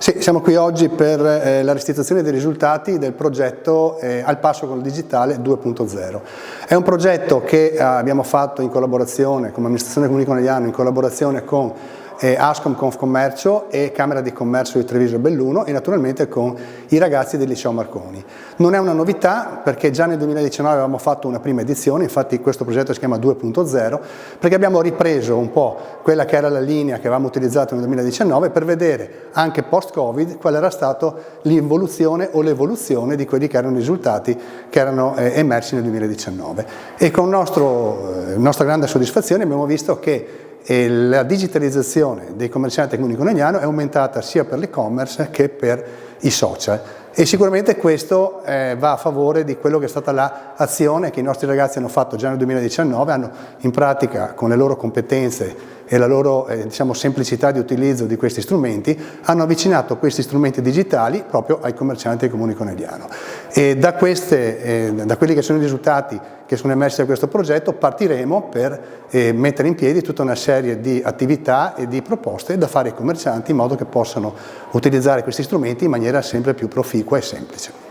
Sì, siamo qui oggi per la restituzione dei risultati del progetto Al passo con il digitale 2.0. È un progetto che abbiamo fatto in collaborazione come amministrazione comunale conegliano, in collaborazione con Ascom Confcommercio e Camera di Commercio di Treviso e Belluno e naturalmente con i ragazzi del Liceo Marconi. Non è una novità perché già nel 2019 avevamo fatto una prima edizione, infatti questo progetto si chiama 2.0, perché abbiamo ripreso un po' quella che era la linea che avevamo utilizzato nel 2019 per vedere anche post-Covid qual era stata l'involuzione o l'evoluzione di quelli che erano i risultati che erano emersi nel 2019. E con nostra grande soddisfazione abbiamo visto che la digitalizzazione dei commercianti Comuni Conegliano è aumentata sia per l'e-commerce che per i social e sicuramente questo va a favore di quello che è stata l'azione che i nostri ragazzi hanno fatto già nel 2019, hanno in pratica con le loro competenze e la loro semplicità di utilizzo di questi strumenti, hanno avvicinato questi strumenti digitali proprio ai commercianti del Comune Conegliano. E da quelli che sono i risultati che sono emersi da questo progetto partiremo per mettere in piedi tutta una serie di attività e di proposte da fare ai commercianti in modo che possano utilizzare questi strumenti in maniera sempre più proficua e semplice.